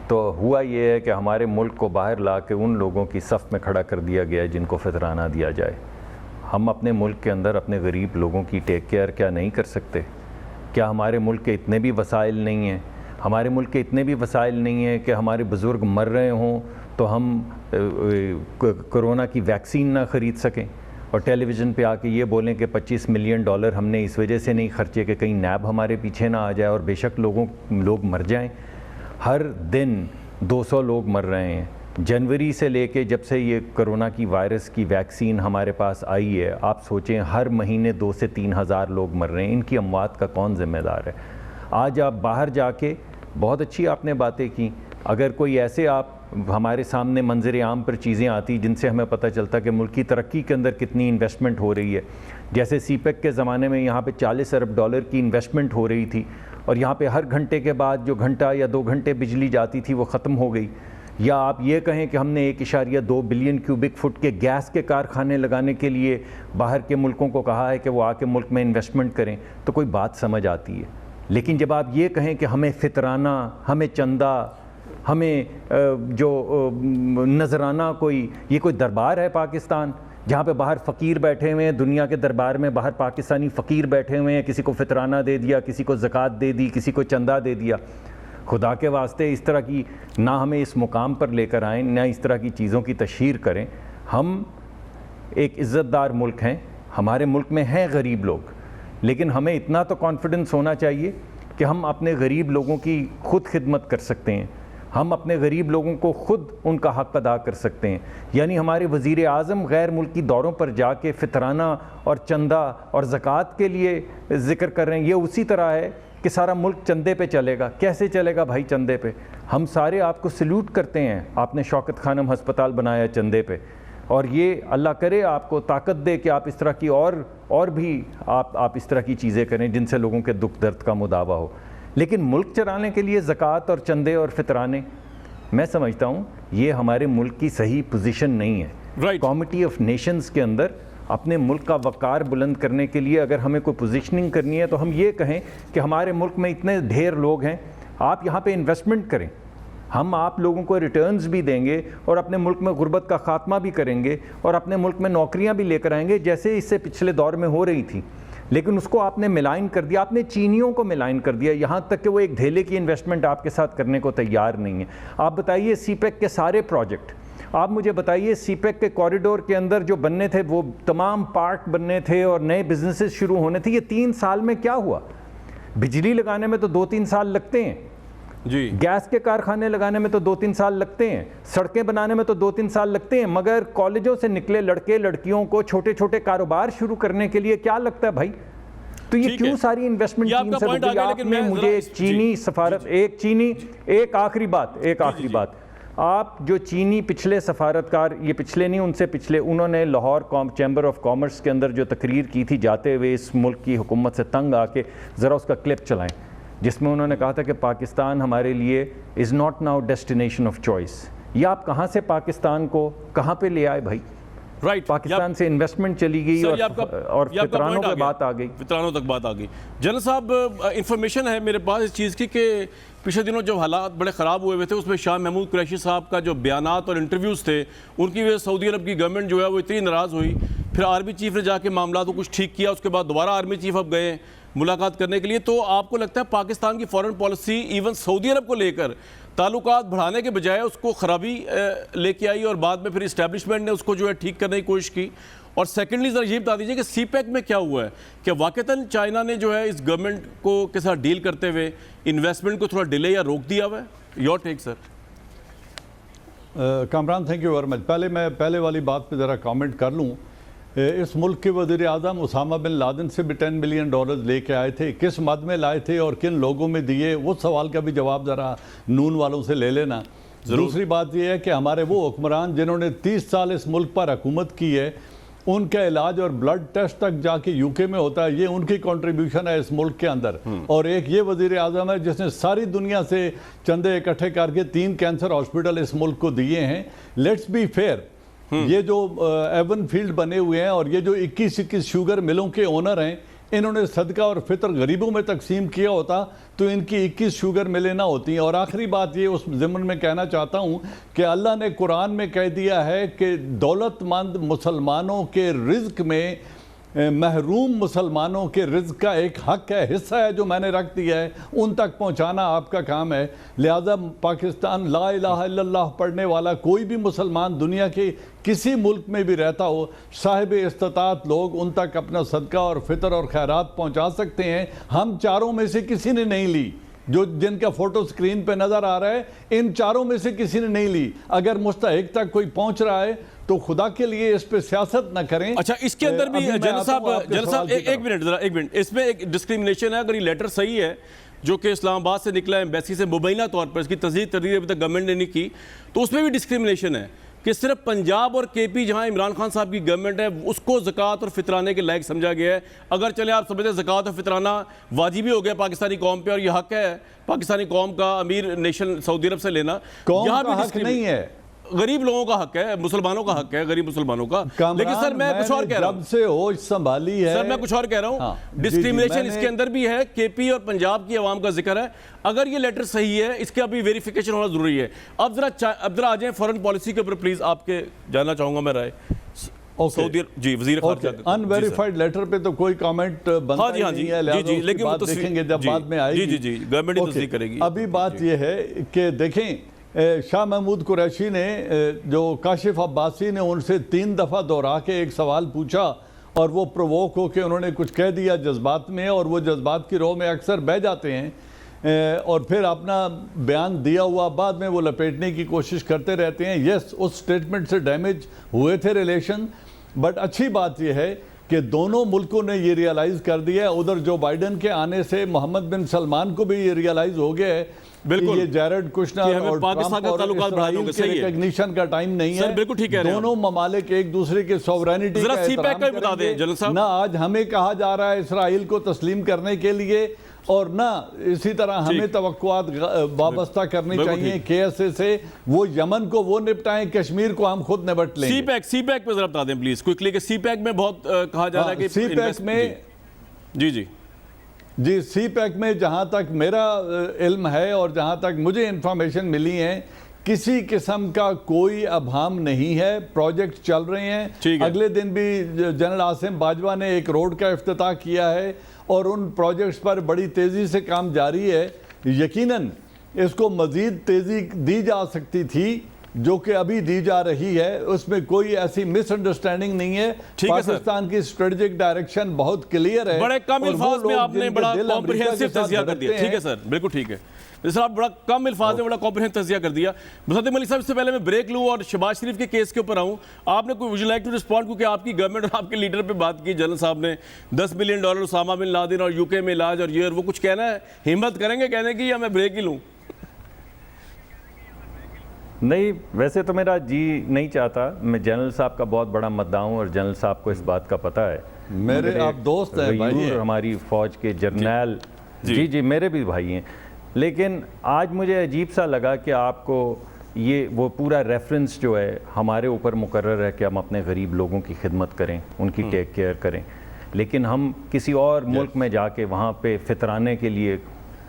तो हुआ ये है कि हमारे मुल्क को बाहर ला के उन लोगों की सफ़ में खड़ा कर दिया गया है जिनको फितराना दिया जाए। हम अपने मुल्क के अंदर अपने गरीब लोगों की टेक केयर क्या नहीं कर सकते? क्या हमारे मुल्क के इतने भी वसाइल नहीं हैं? हमारे मुल्क के इतने भी वसाइल नहीं हैं कि हमारे बुज़ुर्ग मर रहे हों तो हम कोरोना की वैक्सीन ना ख़रीद सकें और टेलीविज़न पे आके ये बोलें कि $25 मिलियन हमने इस वजह से नहीं खर्चे कि कहीं नैब हमारे पीछे ना आ जाए और बेशक लोग मर जाएं। हर दिन 200 लोग मर रहे हैं। जनवरी से लेके जब से ये कोरोना की वायरस की वैक्सीन हमारे पास आई है, आप सोचें हर महीने 2 से 3 हज़ार लोग मर रहे हैं। इनकी अमवात का कौन ज़िम्मेदार है? आज आप बाहर जाके, बहुत अच्छी आपने बातें की, अगर कोई ऐसे आप हमारे सामने मंजर आम पर चीज़ें आती जिनसे हमें पता चलता कि मुल्क की तरक्की के अंदर कितनी इन्वेस्टमेंट हो रही है। जैसे CPEC के ज़माने में यहाँ पे $40 अरब की इन्वेस्टमेंट हो रही थी और यहाँ पे हर घंटे के बाद जो घंटा या 2 घंटे बिजली जाती थी वो ख़त्म हो गई। या आप ये कहें कि हमने 1.2 बिलियन क्यूबिक फुट के गैस के कारखाने लगाने के लिए बाहर के मुल्कों को कहा है कि वो आके मुल्क में इन्वेस्टमेंट करें, तो कोई बात समझ आती है। लेकिन जब आप ये कहें कि हमें फितराना, हमें चंदा, हमें जो नजराना, ये कोई दरबार है पाकिस्तान जहाँ पे बाहर फ़कीर बैठे हुए हैं, दुनिया के दरबार में बाहर पाकिस्तानी फ़कीर बैठे हुए हैं, किसी को फितराना दे दिया, किसी को ज़कात दे दी, किसी को चंदा दे दिया। खुदा के वास्ते इस तरह की ना हमें इस मुकाम पर लेकर आएँ, ना इस तरह की चीज़ों की तशहीर करें। हम एक इज़्ज़तदार मुल्क हैं, हमारे मुल्क में हैं गरीब लोग, लेकिन हमें इतना तो कॉन्फिडेंस होना चाहिए कि हम अपने गरीब लोगों की खुद खिदमत कर सकते हैं, हम अपने गरीब लोगों को खुद उनका हक़ अदा कर सकते हैं। यानी हमारे वज़ीर आज़म गैर मुल्की दौरों पर जाके फितराना और चंदा और ज़कात के लिए ज़िक्र कर रहे हैं। ये उसी तरह है कि सारा मुल्क चंदे पे चलेगा। कैसे चलेगा भाई चंदे पे? हम सारे आपको सल्यूट करते हैं, आपने शौकत खानम हस्पताल बनाया चंदे पे, और ये अल्लाह करे आपको ताकत दे कि आप इस तरह की और भी आप इस तरह की चीज़ें करें जिनसे लोगों के दुख दर्द का मुदावा हो। लेकिन मुल्क चलाने के लिए ज़कात और चंदे और फितराने, मैं समझता हूँ ये हमारे मुल्क की सही पोजीशन नहीं है। कमिटी ऑफ नेशंस के अंदर अपने मुल्क का वक़ार बुलंद करने के लिए अगर हमें कोई पोजीशनिंग करनी है तो हम ये कहें कि हमारे मुल्क में इतने ढेर लोग हैं, आप यहाँ पे इन्वेस्टमेंट करें, हम आप लोगों को रिटर्न्स भी देंगे और अपने मुल्क में गुर्बत का ख़ात्मा भी करेंगे और अपने मुल्क में नौकरियाँ भी लेकर आएंगे जैसे इससे पिछले दौर में हो रही थी। लेकिन उसको आपने मिलाइन कर दिया, आपने चीनियों को मिलाइन कर दिया, यहाँ तक कि वो एक ढेले की इन्वेस्टमेंट आपके साथ करने को तैयार नहीं है। आप बताइए CPEC के सारे प्रोजेक्ट, आप मुझे बताइए CPEC के कॉरिडोर के अंदर जो बनने थे वो तमाम पार्क बनने थे और नए बिजनेसेस शुरू होने थे, ये 3 साल में क्या हुआ? बिजली लगाने में तो 2-3 साल लगते हैं, जी। गैस के कारखाने लगाने में तो 2-3 साल लगते हैं, सड़कें बनाने में तो 2-3 साल लगते हैं, मगर कॉलेजों से निकले लड़के लड़कियों को छोटे छोटे कारोबार शुरू करने के लिए क्या लगता है भाई? तो ये क्यों सारी इन्वेस्टमेंट टीम से रुक गई? आपने मुझे चीनी सफारत, एक आखिरी बात, आप जो चीनी पिछले सफारतकार, ये पिछले नहीं उनसे पिछले, उन्होंने लाहौर चैम्बर ऑफ कॉमर्स के अंदर जो तकरीर की थी जाते हुए इस मुल्क की हुकूमत से तंग आके, ज़रा उसका क्लिप चलाएं, जिसमें उन्होंने कहा था कि पाकिस्तान हमारे लिए is not now destination of choice. ये आप कहाँ से पाकिस्तान को कहाँ पे ले आए भाई? राइट, पाकिस्तान से इन्वेस्टमेंट चली गई और फितरानों पे बात आ गई, फितरानों तक बात आ गई। जनरल साहब, इंफॉर्मेशन है मेरे पास इस चीज़ की कि पिछले दिनों जब हालात बड़े ख़राब हुए थे, उसमें शाह महमूद कुरैशी साहब का जो बयानात और इंटरव्यूज़ थे, उनकी वजह से सऊदी अरब की गवर्नमेंट जो है वो इतनी नाराज़ हुई, फिर आर्मी चीफ ने जाके मामला को कुछ ठीक किया, उसके बाद दोबारा आर्मी चीफ अब गए मुलाकात करने के लिए। तो आपको लगता है पाकिस्तान की फॉरेन पॉलिसी इवन सऊदी अरब को लेकर ताल्लुकात बढ़ाने के बजाय उसको खराबी लेके आई और बाद में फिर इस्टेब्लिशमेंट ने उसको जो है ठीक करने की कोशिश की? और सेकेंडली ज़रा ये बता दीजिए कि सीपैक में क्या हुआ है, कि वाकईतन चाइना ने जो है इस गवर्नमेंट को के साथ डील करते हुए इन्वेस्टमेंट को थोड़ा डिले या रोक दिया हुआ है? Your take sir. Kamran, thank you very much. मैं पहले वाली बात पे ज़रा कमेंट कर लूँ। इस मुल्क के वज़ीर आज़म उसामा बिन लादेन से भी $10 मिलियन लेके आए थे, किस मद में लाए थे और किन लोगों में दिए, वो सवाल का भी जवाब ज़रा नून वालों से ले लेना। दूसरी बात यह है कि हमारे वो हुक्मरान जिन्होंने 30 साल इस मुल्क पर हुकूमत की है, उनका इलाज और ब्लड टेस्ट तक जाके यूके में होता है, ये उनकी कंट्रीब्यूशन है इस मुल्क के अंदर। और एक ये वज़ीर आज़म है जिसने सारी दुनिया से चंदे इकट्ठे करके 3 कैंसर हॉस्पिटल इस मुल्क को दिए हैं। लेट्स बी फेयर, ये जो एवन फील्ड बने हुए हैं और ये जो 21 शुगर मिलों के ओनर हैं, इन्होंने सदका और फितर गरीबों में तकसीम किया होता तो इनकी 21 शुगर मिलें ना होती। और आखिरी बात ये उस ज़िम्न में कहना चाहता हूँ कि अल्लाह ने कुरान में कह दिया है कि दौलतमंद मुसलमानों के रिज़्क में महरूम मुसलमानों के रिज़्क का एक हक है, हिस्सा है जो मैंने रख दिया है, उन तक पहुंचाना आपका काम है। लिहाजा पाकिस्तान ला इलाहा इल्लल्लाह पढ़ने वाला कोई भी मुसलमान दुनिया के किसी मुल्क में भी रहता हो, साहिब इस्तिताअत लोग उन तक अपना सदका और फितर और खैरात पहुंचा सकते हैं। हम चारों में से किसी ने नहीं ली, जो जिनका फोटो स्क्रीन पे नजर आ रहा है, इन चारों में से किसी ने नहीं ली। अगर मुस्तहिक तक कोई पहुंच रहा है तो खुदा के लिए इस पे सियासत न करें। अच्छा, इसके अंदर भी जनरल साहब एक मिनट, इसमें एक डिस्क्रिमिनेशन है। अगर ये लेटर सही है जो कि इस्लामाबाद से निकला एम्बेसी से, मुबैना तौर पर इसकी तस्दीक तर्दीद अभी तक गवर्नमेंट ने नहीं की, तो उसमें भी डिस्क्रिमिनेशन है कि सिर्फ पंजाब और केपी, जहां इमरान खान साहब की गवर्नमेंट है, उसको ज़कात और फितराने के लायक समझा गया है। अगर चले आप समझते हैं ज़कात और फितराना वाजिबी हो गया पाकिस्तानी कौम पे और यह हक है पाकिस्तानी कौम का अमीर नेशन सऊदी अरब से लेना, यहाँ भी हक नहीं है, गरीब लोगों का हक है, मुसलमानों का हक है, गरीब मुसलमानों का। लेकिन सर मैं कुछ और कह रहा हूं, से होश संभाली है सर, मैं कुछ और कह रहा हूं। हाँ, डिस्क्रिमिनेशन इसके अंदर भी है, केपी और पंजाब की आवाम का जिक्र है। अगर ये लेटर सही है, इसका भी वेरिफिकेशन होना जरूरी है। अब जरा आ जाए फॉरेन पॉलिसी के ऊपर प्लीज, आपके जानना चाहूंगा मैं राय। सऊदी जी वजीर खारजा अनवेरिफाइड लेटर पे तो कोई कमेंट बनता नहीं है, लेकिन बात देखेंगे जब बाद में आएगी। जी गवर्नमेंट ही तस्दीक करेगी। अभी बात ये है कि देखें, शाह महमूद कुरैशी ने, जो काशिफ अब्बासी ने उनसे 3 दफ़ा दोहरा के एक सवाल पूछा और वो प्रोवोक होकर उन्होंने कुछ कह दिया जज्बात में, और वो जज्बात की रोह में अक्सर बह जाते हैं और फिर अपना बयान दिया हुआ बाद में वो लपेटने की कोशिश करते रहते हैं। यस, उस स्टेटमेंट से डैमेज हुए थे रिलेशन, बट अच्छी बात यह है कि दोनों मुल्कों ने ये रियलाइज़ कर दिया है। उधर जो बाइडन के आने से मोहम्मद बिन सलमान को भी ये रियलाइज़ हो गया है बिल्कुल, ये जैरेड कुश्नर और पाकिस्तान का ताल्लुकात बढ़ाने के रिकॉग्निशन का टाइम नहीं है। बिल्कुल ठीक है, दोनों ममालिक एक दूसरे के सॉवरेनिटी का एहतराम करेंगे। ना आज हमें कहा जा रहा है इसराइल को तस्लीम करने के लिए, और ना इसी तरह हमें तवक्कुआत वाबस्ता करनी चाहिए KSA से। वो यमन को वो निपटाएं, कश्मीर को हम खुद निपट लेंगे। सीपैक पे जरा बता दें प्लीज क्विकली कि सीपैक में बहुत कहा जा रहा है कि सीपैक में जी सीपैक में जहां तक मेरा इल्म है और जहां तक मुझे इंफॉर्मेशन मिली है, किसी किस्म का कोई अभाम नहीं है। प्रोजेक्ट चल रहे हैं। अगले दिन भी जनरल आसिम बाजवा ने एक रोड का इफ्तिताह किया है और उन प्रोजेक्ट्स पर बड़ी तेज़ी से काम जारी है। यकीनन इसको मज़ीद तेज़ी दी जा सकती थी जो कि अभी दी जा रही है उसमें कोई ऐसी मिसअंडरस्टैंडिंग नहीं है। ठीक है सर। पाकिस्तान की स्ट्रेटेजिक डायरेक्शन बहुत क्लियर है। बड़े कम और वो अल्फाज में लोग आपने जिनके बड़ा दिल अमेरिका कॉम्प्रिहेंसिव के साथ तजिया कर दिया। धड़कते ठीक है हैं। सर, बिल्कुल ठीक है। जैसे आप बड़ा कम अल्फाज में बड़ा कॉम्प्रिहेंसिव तजिया कर दिया। मुसद्दिक मलिक साहब, इससे पहले मैं ब्रेक लूँ और शहबाज शरीफ के केस के ऊपर आऊँ, आपने कोई would you like to respond, क्योंकि आपकी गवर्नमेंट और आपके लीडर पे बात की, जनरल साहब ने $10 मिलियन उसामा बिन लादेन और यूके में इलाज और ये और वो कुछ कहना है, हिम्मत करेंगे कहने की, या मैं ब्रेक ही लूँ? नहीं, वैसे तो मेरा जी नहीं चाहता, मैं जनरल साहब का बहुत बड़ा मद्दाह हूँ और जनरल साहब को इस बात का पता है। मेरे आप दोस्त हैं भाई, गयूर हमारी फौज के जर्नैल, जी जी मेरे भी भाई हैं। लेकिन आज मुझे अजीब सा लगा कि आपको ये वो पूरा रेफरेंस जो है हमारे ऊपर मुकर्रर है कि हम अपने गरीब लोगों की खिदमत करें, उनकी टेक केयर करें, लेकिन हम किसी और मुल्क में जाके वहाँ पे फितराने के लिए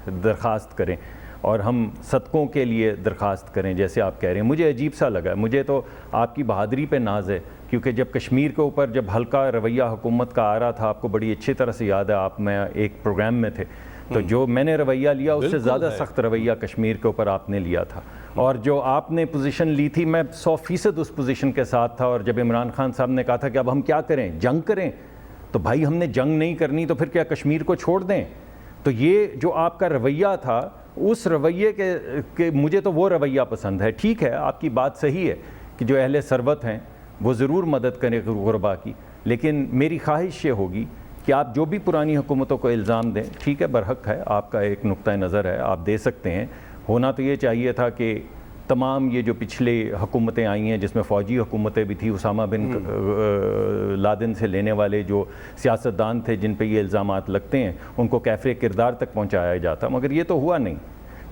दरख्वास्त करें और हम सदकों के लिए दरख्वास्त करें, जैसे आप कह रहे हैं। मुझे अजीब सा लगा। मुझे तो आपकी बहादुरी पे नाज है, क्योंकि जब कश्मीर के ऊपर जब हल्का रवैया हुकूमत का आ रहा था, आपको बड़ी अच्छी तरह से याद है, आप में एक प्रोग्राम में थे, तो जो मैंने रवैया लिया उससे ज़्यादा सख्त रवैया कश्मीर के ऊपर आपने लिया था। और जो आपने पोजीशन ली थी, मैं 100% उस पोजीशन के साथ था। और जब इमरान खान साहब ने कहा था कि अब हम क्या करें, जंग करें, तो भाई हमने जंग नहीं करनी, तो फिर क्या कश्मीर को छोड़ दें? तो ये जो आपका रवैया था, उस रवैये के मुझे तो वो रवैया पसंद है। ठीक है, आपकी बात सही है कि जो अहले सरबत हैं वो ज़रूर मदद करें गुरबा की, लेकिन मेरी ख्वाहिश ये होगी कि आप जो भी पुरानी हुकूमतों को इल्ज़ाम दें, ठीक है, बरहक है, आपका एक नुक्ता नज़र है, आप दे सकते हैं। होना तो ये चाहिए था कि तमाम ये जो पिछले हुकूमतें आई हैं, जिसमें फ़ौजी हुकूमतें भी थी, उसामा बिन लादेन से लेने वाले जो सियासतदान थे जिन पे ये इल्ज़ामात लगते हैं, उनको कैफ़े किरदार तक पहुंचाया जाता, मगर ये तो हुआ नहीं।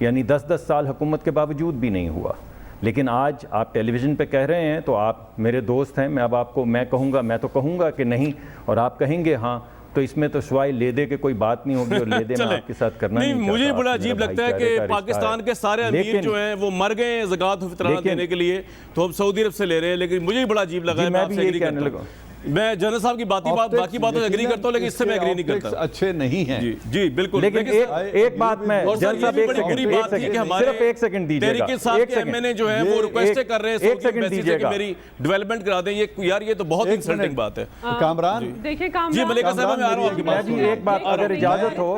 यानी 10-10 साल हुकूमत के बावजूद भी नहीं हुआ। लेकिन आज आप टेलीविज़न पे कह रहे हैं, तो आप मेरे दोस्त हैं, मैं अब आपको मैं तो कहूँगा कि नहीं, और आप कहेंगे हाँ, तो इसमें तो सिवाय ले दे के कोई बात नहीं होगी, और ले दे मैं आपके साथ करना नहीं। मुझे बड़ा अजीब लगता है कि पाकिस्तान के सारे अमीर जो हैं वो मर गए हैं ज़कात और फितरात देने के लिए, तो हम सऊदी अरब से ले रहे हैं। लेकिन मुझे भी बड़ा अजीब लगा है, मैं आपसे एग्री करता हूं। मैं जनरल साहब की बाकी बातों से एग्री करता हूं, लेकिन इससे मैं एग्री नहीं करता। अच्छे नहीं हैं जी जी बिल्कुल। लेकिन एक बात मैं जनरल साहब, सिर्फ एक सेकंड दीजिएगा। मैंने जो है वो रिक्वेस्ट कर रहे हैं, एक सेकंड दीजिएगा, मेरी डेवलपमेंट करा दें। ये यार ये तो बहुत इंसल्टिंग बात है। कामरान, देखिए जी मलिका साहब, मैं आ रहा हूं आपकी बात। जी एक बात अगर इजाजत हो,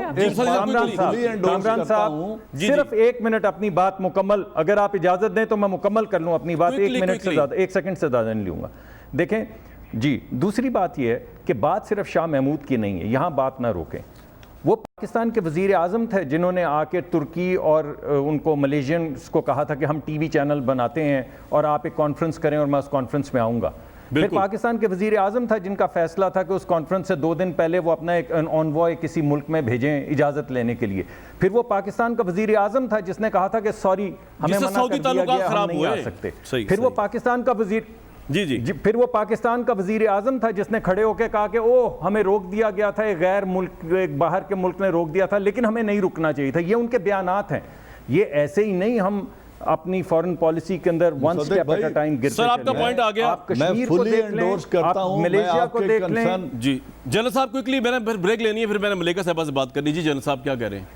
कामरान साहब सिर्फ 1 मिनट अपनी बात मुकम्मल, अगर आप इजाजत दें तो मैं मुकम्मल कर लूं अपनी बात। 1 मिनट से ज़्यादा, 1 सेकंड से ज़्यादा नहीं लूँगा। देखें जी, दूसरी बात यह है कि बात सिर्फ शाह महमूद की नहीं है, यहाँ बात ना रोकें। वो पाकिस्तान के वज़ीर आज़म थे जिन्होंने आके तुर्की और उनको मलेशियंस को कहा था कि हम टीवी चैनल बनाते हैं और आप एक कॉन्फ्रेंस करें और मैं उस कॉन्फ्रेंस में आऊँगा। फिर पाकिस्तान के वज़ीर आज़म था जिनका फैसला था कि उस कॉन्फ्रेंस से 2 दिन पहले वो अपना एक ऑनवॉय किसी मुल्क में भेजें इजाज़त लेने के लिए। फिर वो पाकिस्तान का वज़ीर आज़म था जिसने कहा था कि सॉरी हमें मना कर दिया गया, हम नहीं आ सकते। फिर वो पाकिस्तान का वज़ीर जी फिर वो पाकिस्तान का वज़ीर आज़म था जिसने खड़े होकर कहा कि ओह हमें रोक दिया गया था, एक बाहर के मुल्क ने रोक दिया था, लेकिन हमें नहीं रुकना चाहिए था। ये उनके बयानात हैं। ये ऐसे ही नहीं हम अपनी फॉरेन पॉलिसी के अंदर one step at a time गिरते सर, आपका पॉइंट आ गया। आप कश्मीर को देख लें, आप मलेशिया को देख लें। जी जनरल साहब, क्विकली मैंने फिर ब्रेक लेनी है, फिर मैंने मलिका साहब से बात करनी। जी जनरल साहब क्या कह रहे हैं?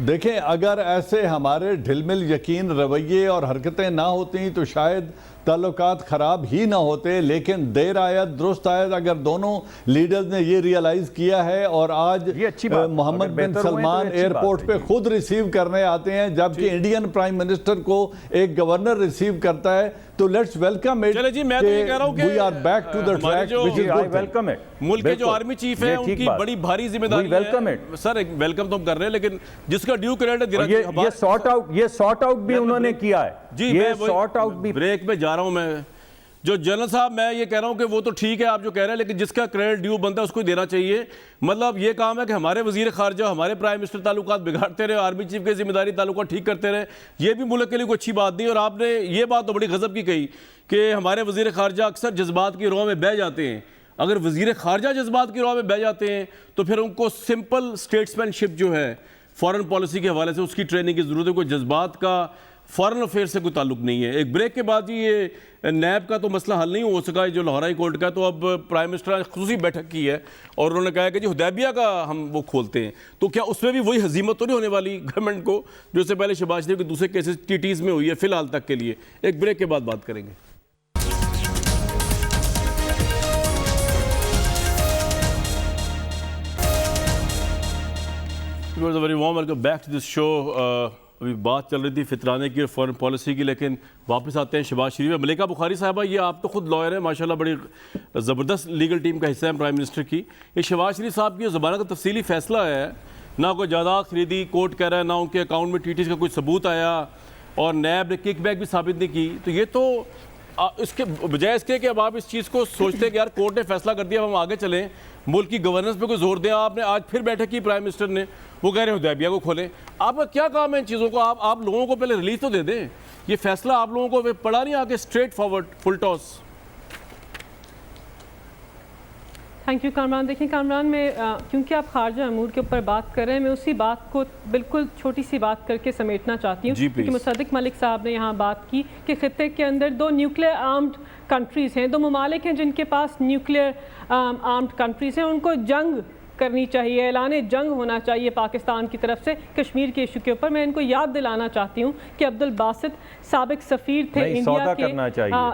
देखें, अगर ऐसे हमारे ढिलमिल यकीन रवैये और हरकतें ना होती तो शायद ताल्लुकात ख़राब ही ना होते। लेकिन देर आयत दुरुस्त आयत, अगर दोनों लीडर्स ने ये रियलाइज़ किया है और आज मोहम्मद बिन सलमान एयरपोर्ट पे खुद रिसीव करने आते हैं, जबकि इंडियन प्राइम मिनिस्टर को एक गवर्नर रिसीव करता है, तो लेट्स वेलकम इट। चले जी, मैं तो ये कह रहा हूं कि we are back to the track which is good. Welcome it. मुल्क के जो आर्मी चीफ है उनकी बड़ी भारी जिम्मेदारी है। वेलकम इट सर, वेलकम तो हम कर रहे हैं, लेकिन जिसका ड्यू क्रेडिट ये सॉर्ट आउट भी उन्होंने किया है जी। ये सॉर्ट आउट भी। ब्रेक में जा रहा हूं मैं। जो जनरल साहब, मैं ये कह रहा हूं कि वो तो ठीक है आप जो कह रहे हैं, लेकिन जिसका क्रेडिट ड्यू बनता है उसको देना चाहिए। मतलब ये काम है कि हमारे वजीर खारजा, हमारे प्राइम मिनिस्टर ताल्लुकात बिगाड़ते रहे, आर्मी चीफ की जिम्मेदारी ताल्लुकात ठीक करते रहे, ये भी मुल्क के लिए कोई अच्छी बात नहीं। और आपने ये बात तो बड़ी गजब की कही कि हमारे वजीर खारजा अक्सर जज्बात की राह में बह जाते हैं। अगर वजीर खारजा जज्बात की राह में बह जाते हैं तो फिर उनको सिंपल स्टेट्समैनशिप जो है फॉरेन पॉलिसी के हवाले से उसकी ट्रेनिंग की ज़रूरत है। कोई जज्बात का फॉरेन अफेयर से कोई ताल्लुक नहीं है। एक ब्रेक के बाद जी ये नैब का तो मसला हल नहीं हो सका, जो लाहौर हाई कोर्ट का, तो अब प्राइम मिनिस्टर ने खुसूसी बैठक की है और उन्होंने कहा कि जी हुदैबिया का हम वो खोलते हैं, तो क्या उसमें भी वही हजीमत तो नहीं होने वाली गवर्नमेंट को जो इससे पहले शहबाज शरीफ के दूसरे केसेस टीटीज़ में हुई है फिलहाल तक के लिए? एक ब्रेक के बाद बात करेंगे। Very warm welcome back to this show. अभी बात चल रही थी फितराने की और फॉरेन पॉलिसी की, लेकिन वापस आते हैं शहबाज शरीफ। मलिका बुखारी साहबा, ये आप तो खुद लॉयर हैं माशाल्लाह, बड़ी ज़बरदस्त लीगल टीम का हिस्सा है प्राइम मिनिस्टर की। ये शहबाज शरीफ साहब की ज़मानत का तफसीली फैसला है, ना कोई जायदाद खरीदी कोर्ट कह रहा है, ना उनके अकाउंट में टीटीज़ का कोई सबूत आया और नैब ने किकबैक भी साबित नहीं की। तो ये तो इसके बजाय इसके कि अब आप इस चीज़ को सोचते हैं कि यार कोर्ट ने फैसला कर दिया, अब हम आगे चलें, मुल्क की गवर्नेंस पे कोई जोर दें। आपने आज फिर बैठक की प्राइम मिनिस्टर ने, वो कह रहे हैं हुदैबिया को खोलें। आपका क्या काम है इन चीज़ों को? आप लोगों को पहले रिलीफ तो दे दें। ये फैसला आप लोगों को पड़ा नहीं आके straight forward full toss? Thank you Kamran. देखिए कामरान, में क्योंकि आप खारजा अमूर के ऊपर बात कर रहे हैं, मैं उसी बात को बिल्कुल छोटी सी बात करके समेटना चाहती हूँ कि मुसद्दिक मलिक साहब ने यहाँ बात की कि खित्ते के अंदर 2 न्यूक्लियर आर्म्ड कंट्रीज़ हैं, 2 ममालिक हैं जिनके पास न्यूक्लियर आर्म्ड कंट्रीज़ हैं। उनको जंग करनी चाहिए, ऐलान जंग होना चाहिए पाकिस्तान की तरफ से कश्मीर के इशू के ऊपर। मैं इनको याद दिलाना चाहती हूँ कि अब्दुल बासित साबिक सफ़ीर थे इंडिया के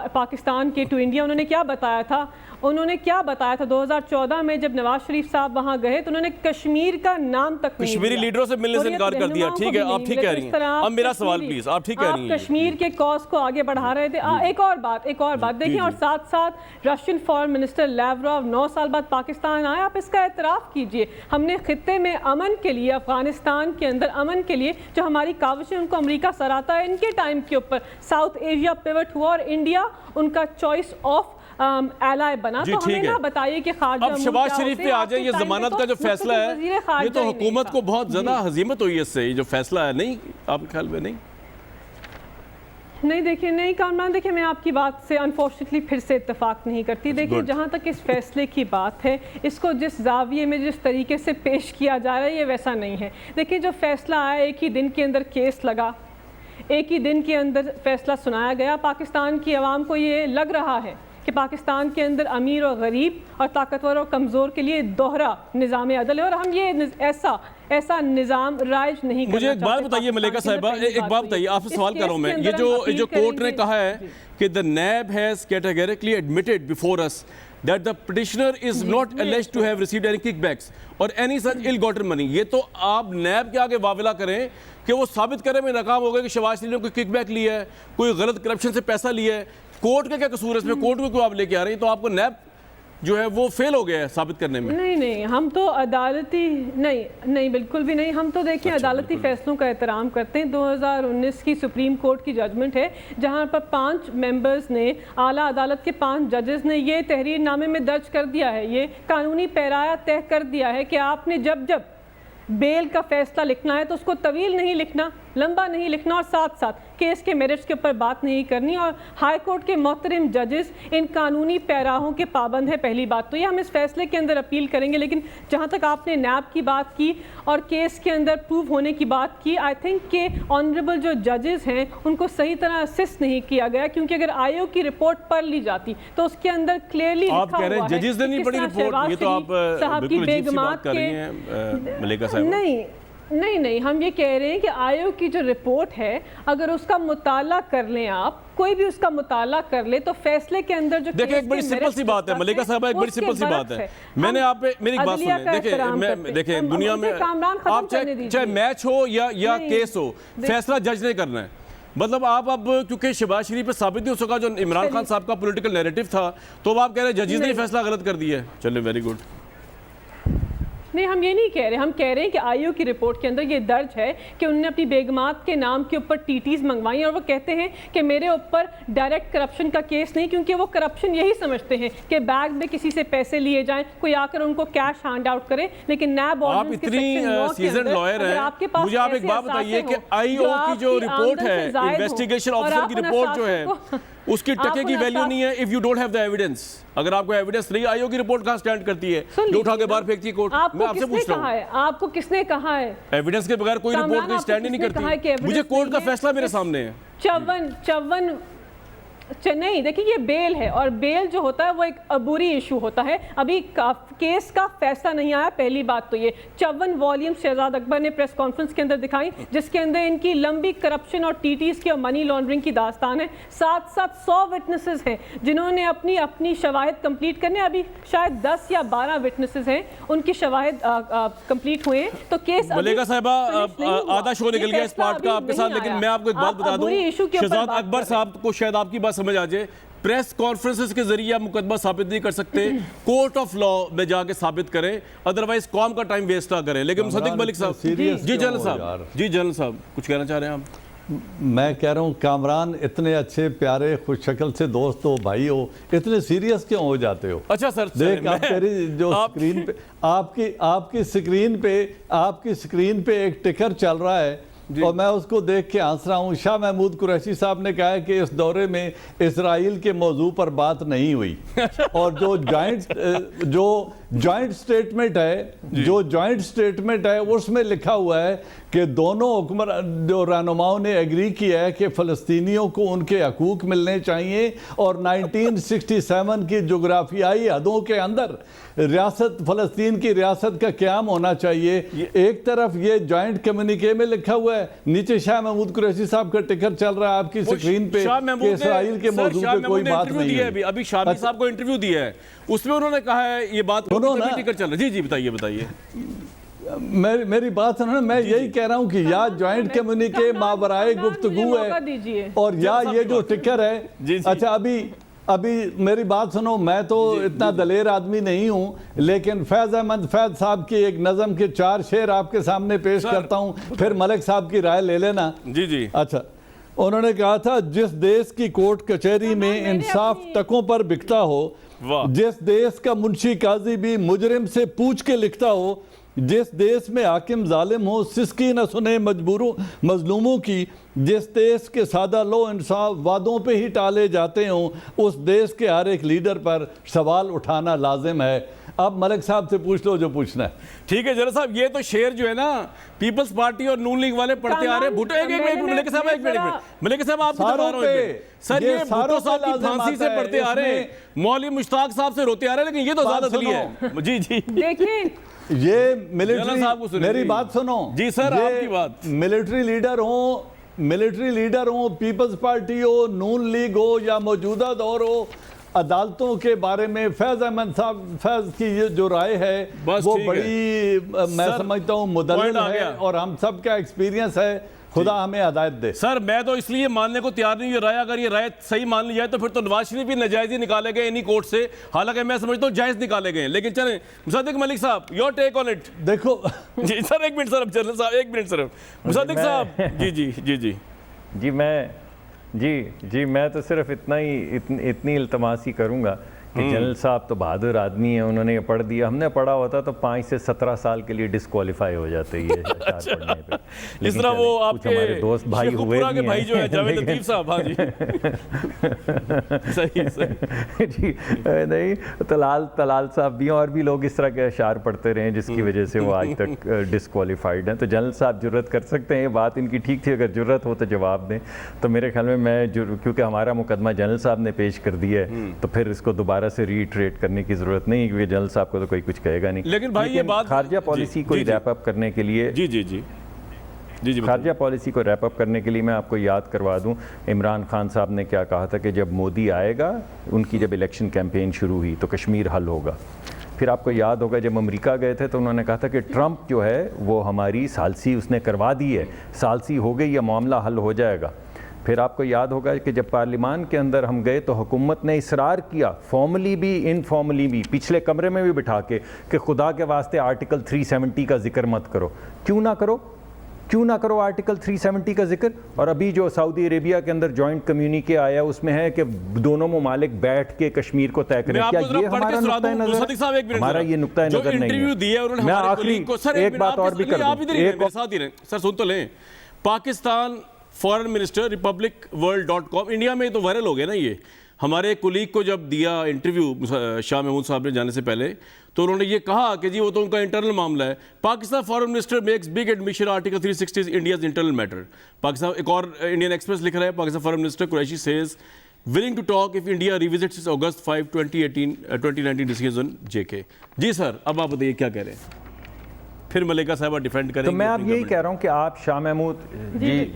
पाकिस्तान के टू इंडिया। उन्होंने क्या बताया था? 2014 में जब नवाज शरीफ साहब वहाँ गए तो उन्होंने कश्मीर का नाम तक नहीं, कश्मीरी लीडरों से मिलने से इनकार कर दिया। ठीक है, आप ठीक कह रही हैं। अब मेरा सवाल प्लीज, आप ठीक कह रही हैं, कश्मीर के कॉज को आगे बढ़ा रहे थे। एक और बात देखिए, और साथ साथ रशियन फॉरेन मिनिस्टर लैवरोव 9 साल बाद पाकिस्तान आए। आप इसका एतराफ़ कीजिए, हमने खित्ते में अमन के लिए, अफगानिस्तान के अंदर अमन के लिए जो हमारी काविशें, उनको अमेरिका सराहता है। इनके टाइम के ऊपर साउथ एशिया पिवट हुआ और इंडिया उनका चॉइस ऑफ एलाय बना। तो हमें ना बताइए कि खारजा अब शहबाज शरीफ पे आ जाए। ये जमानत का जो फैसला है, ये तो हुकूमत को बहुत ज्यादा हजीमत हुई है इससे, ये जो फैसला है। नहीं, आपके ख्याल में नहीं? देखिए, नहीं कामरान, देखिए मैं आपकी बात से अनफॉर्चुनेटली फिर से इत्तेफाक नहीं करती। देखिए, जहाँ तक इस फैसले की बात है, इसको जिस जाविये में जिस तरीके से पेश किया जा रहा है, ये वैसा नहीं है। देखिए, जो फैसला आया, एक ही दिन के अंदर केस लगा, एक ही दिन के अंदर फैसला सुनाया गया। पाकिस्तान की आवाम को ये लग रहा है कि पाकिस्तान के अंदर अमीर और गरीब और ताकतवर और कमज़ोर के लिए दोहरा निज़ाम अदल है, और हम ये ऐसा निज़ाम राइज नहीं करना। मुझे एक बात बताइए मलिका साहिबा, एक बात बताइए, आपसे सवाल कर रहा हूँ मैं। ये जो कोर्ट ने कहा है कि the NAB has categorically admitted before us that the petitioner is not alleged to have received any kickbacks or any such ill-gotten money। ये तो आप नैब के आगे वाविला करें कि वो साबित करें में नाकाम हो गए कि शहबाज शरीफ ने कोई किकबैक लिया है, कोई गलत करप्शन से पैसा लिया है। कोर्ट का क्या कसूर है इसमें? कोर्ट में क्यों आप लेके आ रही हैं? तो आपको नैब जो है वो फेल हो गया है साबित करने में। नहीं, हम तो अदालती नहीं, बिल्कुल भी नहीं। हम तो देखिए अदालती फैसलों का एहतराम करते हैं। 2019 की सुप्रीम कोर्ट की जजमेंट है, जहां पर 5 मेंबर्स ने, आला अदालत के 5 जजेस ने ये तहरीरनामे में दर्ज कर दिया है, ये कानूनी पैराया तय कर दिया है कि आपने जब बेल का फैसला लिखना है तो उसको तवील नहीं लिखना, लंबा नहीं लिखना, और साथ साथ केस के मेरिट्स के ऊपर बात नहीं करनी। और हाई कोर्ट के मोहतरम जजेस इन कानूनी पैराहों के पाबंद है। पहली बात तो ये, हम इस फैसले के अंदर अपील करेंगे। लेकिन जहाँ तक आपने नैब की बात की और केस के अंदर प्रूव होने की बात की, आई थिंक के ऑनरेबल जो जजेस हैं उनको सही तरह असिस्ट नहीं किया गया, क्योंकि अगर आयोग की रिपोर्ट पढ़ ली जाती तो उसके अंदर क्लियरली लिखा हुआ है जजेस ने नहीं पढ़ी रिपोर्ट। ये तो आप साहब की बेगमात के मलिका साहब, नहीं, हम ये कह रहे हैं कि आयोग की जो रिपोर्ट है, अगर उसका मुताला कर लें, आप कोई भी उसका मुताला कर ले, तो फैसले के अंदर जो देखिए, एक बड़ी सिंपल सी बात है मलिका साहब, एक बड़ी सिंपल सी बात है। मैंने आप मेरी बात सुने, देखिए दुनिया में आप चाहे मैच हो या केस हो, फैसला जज ने करना है। मतलब आप अब क्योंकि शहबाज शरीफ पे साबित नहीं हो सका जो इमरान खान साहब का पॉलिटिकल नैरेटिव था, तो अब आप कह रहे हैं जजेस ने फैसला गलत कर दिया है। चलिए, वेरी गुड। नहीं, हम ये नहीं कह रहे, हम कह रहे हैं कि आयोग की रिपोर्ट के अंदर ये दर्ज है कि उन्होंने अपनी बेगमात के नाम के ऊपर टीटीज मंगवाई, और वो कहते हैं कि मेरे ऊपर डायरेक्ट करप्शन का केस नहीं, क्योंकि वो करप्शन यही समझते हैं कि बैग में किसी से पैसे लिए जाएं, कोई आकर उनको कैश हैंड आउट करे। लेकिन नैब आप इतनी सीजन लॉयर हैं, मुझे आप एक बात बताइए कि आईओ की जो रिपोर्ट है, इन्वेस्टिगेशन ऑफिसर की रिपोर्ट जो है, उसकी टके की वैल्यू नहीं है if you don't have the evidence. अगर आपको एविडेंस नहीं, आयोग की रिपोर्ट कहां स्टैंड करती है, जो उठा के बाहर फेंकती है कोर्ट। मैं आपसे पूछ रहा हूं, आपको किसने कहा है एविडेंस के बगैर कोई रिपोर्ट कोई स्टैंड ही नहीं करती। मुझे कोर्ट का फैसला मेरे सामने है। 54 नहीं, देखिए ये बेल है और बेल जो होता है वो एक अबूरी इशू होता है। अभी केस का फैसला नहीं आया। पहली बात तो ये 54 वॉल्यूम शहजाद अकबर ने प्रेस कॉन्फ्रेंस के अंदर दिखाई, जिसके अंदर इनकी लंबी करप्शन और टीटीज की और मनी लॉन्ड्रिंग की दास्तान है। साथ साथ 100 विटनेसेस हैं जिन्होंने अपनी शवाहिद कंप्लीट करने, अभी शायद 10 या 12 विटनेसेस हैं, उनकी शवाहिद कंप्लीट हुए हैं। तो केस मलेका साहिबा आधा शो निकल गया इस पार्ट का आपके साथ, लेकिन मैं आपको एक बात बता दूं, शहजाद अकबर साहब को शायद आपकी बात समझ आ जाए, प्रेस कॉन्फ्रेंसेस के जरिए आप मुकदमा साबित नहीं कर सकते, कोर्ट ऑफ लॉ में जाके साबित करें, अदरवाइज कौम का टाइम वेस्ट ना करें। लेकिन मुसद्दिक मलिक साहब, जी जनरल साहब, जी जनरल साहब कुछ कहना चाह रहे हैं आप? मैं कह रहा हूँ कामरान इतने अच्छे प्यारे खुश शक्ल से दोस्त हो, भाई हो, इतने सीरियस क्यों हो जाते हो? अच्छा सर, देख आप तेरी जो स्क्रीन पे आपकी स्क्रीन पे एक टिकर चल रहा है और मैं उसको देख के हंस रहा हूँ। शाह महमूद कुरैशी साहब ने कहा है कि इस दौरे में इजराइल के मौजू पर बात नहीं हुई और जो जॉइंट स्टेटमेंट है उसमें लिखा हुआ है कि दोनों हुक्मर जो रहनुमाओं ने एग्री किया है कि फ़लस्तीनियों को उनके हकूक़ मिलने चाहिए और 1967 की जोग्राफियाई हदों के अंदर रियासत फ़लस्तीन की रियासत का क़याम होना चाहिए। एक तरफ ये जॉइंट कम्युनिके में लिखा हुआ है, नीचे शाह महमूद कुरैशी साहब का टिकर चल रहा है आपकी स्क्रीन पे कि इसराइल के मौजू पे कोई बात नहीं है। अभी शामी साहब को इंटरव्यू दिया है, उसमें उन्होंने कहा है ये बात टिकर चल रहा है। जी बताइए। मेरी बात सुनो ना, मैं यही कह रहा हूँ कि या जॉइंट कम्युनिके मावराए गुफ्तगू है और या ये जो टिकर है। अच्छा अभी मेरी बात सुनो, मैं तो इतना दलेर आदमी नहीं हूँ, लेकिन फैज़ अहमद फैज़ साहब की एक नज़म के 4 शेर आपके सामने पेश करता हूँ, फिर मलिक साहब की राय ले लेना। जी। अच्छा, उन्होंने कहा था, जिस देश की कोर्ट कचहरी में इंसाफ तकों पर बिकता हो, जिस देश का मुंशी काजी भी मुजरिम से पूछ के लिखता हो, जिस देश में हाकिम जालिम हो सिसकी न सुने मजलूमों की, जिस देश के सादा लो इंसाफ वादों पे ही टाले जाते हों, उस देश के हर एक लीडर पर सवाल उठाना लाजिम है। अब मलिक साहब से पूछ लो जो पूछना है। ठीक है जनरल साहब, ये तो शेर जो है ना पीपल्स पार्टी और नून लीग वाले पढ़ते आ रहे हैं। भुट्टो एक मिनट मलिक साहब आप सर, ये भुट्टो साहब की फांसी से पढ़ते आ रहे हैं, मौलवी मुश्ताक साहब से रोते आ रहे हैं, लेकिन ये तो ज्यादा दली है। जी देखिए, ये मिलिट्री, मेरी बात सुनो जी सर, आपकी बात, मिलिट्री लीडर हो, पीपल्स पार्टी हो, नून लीग हो या मौजूदा दौर हो, अदालतों के बारे में फैज़ अहमद साहब फैज़ की ये जो राय है वो बड़ी मैं समझता हूँ मुदल्लल है और हम सब का एक्सपीरियंस है। खुदा हमें हिदायत दे। सर मैं तो इसलिए मानने को तैयार नहीं, अगर ये राय सही मान ली जाए तो फिर तो नवाज शरीफ भी नाजायज ही निकाले गए इन्हीं कोर्ट से, हालांकि मैं समझता हूँ जायज निकाले गए। लेकिन चलें मुसद्दिक मलिक साहब, योर टेक ऑन इट। देखो जी सर, एक मिनट सर, अब जनरल साहब एक मिनट सर, मुसद्दिक साहब। जी मैं तो सिर्फ इतनी इल्तमास ही करूँगा कि जनरल साहब तो बहादुर आदमी है, उन्होंने ये पढ़ दिया। हमने पढ़ा होता तो 5 से 17 साल के लिए डिस्क्वालीफाई हो जाते ये अशार पढ़ने पे। इस तरह वो आपके हमारे दोस्त भाई हुए के भाई जो है जावेद लतीफ साहब। हाँ जी सही जी नहीं, तलाल साहब भी और भी लोग इस तरह के अशार पढ़ते रहे जिसकी वजह से वो आज तक डिस्क्वालीफाइड हैं। तो जनरल साहब जुर्रत कर सकते हैं, ये बात इनकी ठीक थी, अगर जुर्रत हो तो जवाब दें। तो मेरे ख्याल में क्योंकि हमारा मुकदमा जनरल साहब ने पेश कर दिया है तो फिर इसको दोबारा से रीट्रेट करने की जरूरत नहीं, क्योंकि जनरल साहब को तो कोई कुछ कहेगा नहीं। लेकिन भाई ये बात खारजा पॉलिसी को रैप अप करने के लिए जी खारजा पॉलिसी को रैप अप करने के लिए मैं आपको याद करवा दूं, इमरान खान साहब ने क्या कहा था कि जब मोदी आएगा, उनकी जब इलेक्शन कैंपेन शुरू हुई तो कश्मीर हल होगा। फिर आपको याद होगा जब अमेरिका गए थे तो उन्होंने कहा था कि ट्रंप जो है वो हमारी सालसी उसने करवा दी है, सालसी हो गई, यह मामला हल हो जाएगा। फिर आपको याद होगा कि जब पार्लियामान के अंदर हम गए तो हुकूमत ने इसरार किया, फॉर्मली भी इनफॉर्मली भी, पिछले कमरे में भी बिठा के, कि खुदा के वास्ते आर्टिकल 370 का जिक्र मत करो। क्यों ना करो आर्टिकल 370 का जिक्र? और अभी जो सऊदी अरेबिया के अंदर जॉइंट कम्युनिके आया उसमें है कि दोनों ममालिक बैठ के कश्मीर को तय करें। क्या ये हमारा नुक्ता नजर? हमारा ये नुक्ता नजर नहीं है। मैं आखिरी एक बात और भी कर दूं, सर सुन तो लें, Pakistan foreign minister republicworld.com, India में तो वायरल हो गया ना ये। हमारे कुलीग को जब दिया इंटरव्यू शाह महमूद साहब ने जाने से पहले, तो उन्होंने ये कहा कि जी वो तो उनका इंटरनल मामला है। Pakistan foreign minister makes big admission article 360 India's internal matter. Pakistan, एक और इंडियन एक्सप्रेस लिख रहा है, Pakistan foreign minister Qureshi says willing to talk if India revisits its August 5, 2019 decision JK। Ji sir, अब आप बताइए क्या कह रहे हैं? फिर मलिका साहबा डिफेंड करेंगे। तो मैं अब यही कह रहा हूँ कि आप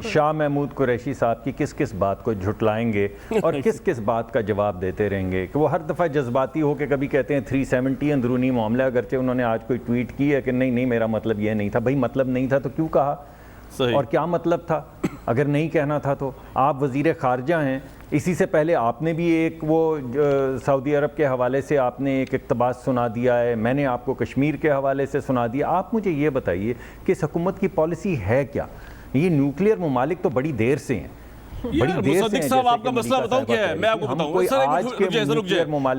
शाह महमूद कुरैशी साहब की किस किस बात को झुटलाएंगे और किस किस बात का जवाब देते रहेंगे कि वो हर दफ़ा जज्बाती हो के कभी कहते हैं 370 अंदरूनी मामला, अगरचे उन्होंने आज कोई ट्वीट की है कि नहीं मेरा मतलब ये नहीं था। भाई मतलब नहीं था तो क्यों कहा, और क्या मतलब था? अगर नहीं कहना था तो आप वज़ीर ख़ारजा हैं, इसी से पहले आपने भी एक वो सऊदी अरब के हवाले से आपने एक इक़्तिबास सुना दिया है, मैंने आपको कश्मीर के हवाले से सुना दिया। आप मुझे ये बताइए कि इस हुकूमत की पॉलिसी है क्या? ये न्यूक्लियर ममालिक तो बड़ी देर से हैं, बड़ी देर से। साहब आपका मसला बताऊं क्या है? मैं आपको बताऊं,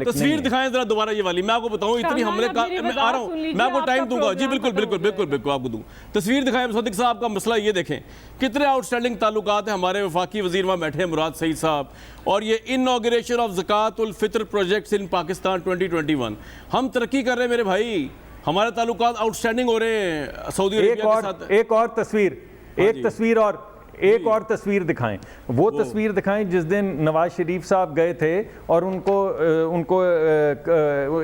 तस्वीर दिखाएं जरा दोबारा ये वाली, मैं आपको बताऊं इतनी हमले का, मैं आ रहा हूं, मैं आपको टाइम दूंगा। जी बिल्कुल बिल्कुल बिल्कुल बिल्कुल आपको दूं। तस्वीर दिखाएं मुसद्दिक साहब का मसला, ये देखें कितने आउटस्टैंडिंग ताल्लुकात हैं। हमारे वफाकी वजीर वहाँ बैठे हैं मुराद सईद साहब, और ये इनॉग्रेशन ऑफ ज़कातुल फितर प्रोजेक्ट्स इन पाकिस्तान 2021। हम तरक्की कर रहे हैं मेरे भाई, हमारे ताल्लुकात आउटस्टैंडिंग हो रहे हैं सऊदी अरेबिया के साथ। एक और तस्वीर, एक और तस्वीर दिखाएं, वो तस्वीर दिखाएं जिस दिन नवाज शरीफ साहब गए थे और उनको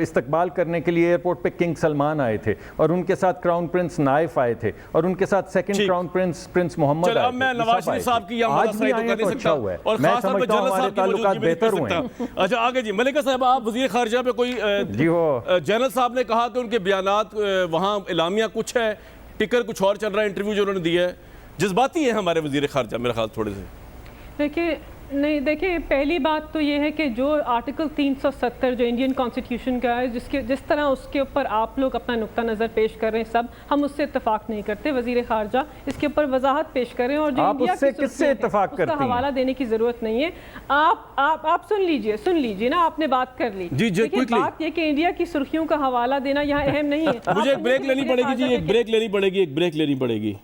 इस्तकबाल करने के लिए एयरपोर्ट पे किंग सलमान आए थे, और उनके साथ क्राउन प्रिंस नाइफ आए थे, और उनके साथ सेकंड क्राउन प्रिंस मोहम्मद आए थे। मैं नवाज शरीफ साहब की आज भी आए तो अच्छा हुआ है, और मैं समझता हूं हमारे ताल्लुकात बेहतर हुए हैं। अच्छा आगे जी, मलिका साहब आप वज़ीर ख़ारजा पे कोई जी हो, जनरल साहब ने कहा कि उनके बयानात वहाँ इलामिया कुछ है, टिकर कुछ और चल रहा है, इंटरव्यू जो उन्होंने दिया है जज्बाती है हमारे वज़ीर ख़ारजा मेरे ख्याल थोड़े से। देखिए पहली बात तो ये है कि जो आर्टिकल 370 जो इंडियन कॉन्स्टिट्यूशन का है, जिस तरह उसके ऊपर आप लोग अपना नुक्ता नज़र पेश कर रहे हैं, सब हम उससे इत्तेफाक नहीं करते। वज़ीर ख़ारजा इसके ऊपर वजाहत पेश करें, और जो इंडिया की किससे इत्तेफाक करते हैं, हवाला देने की ज़रूरत नहीं है। आप सुन लीजिए ना, आपने बात कर ली। बात ये कि इंडिया की सुर्खियों का हवाला देना यहाँ अहम नहीं है। मुझे एक ब्रेक लेनी पड़ेगी जी, एक ब्रेक लेनी पड़ेगी।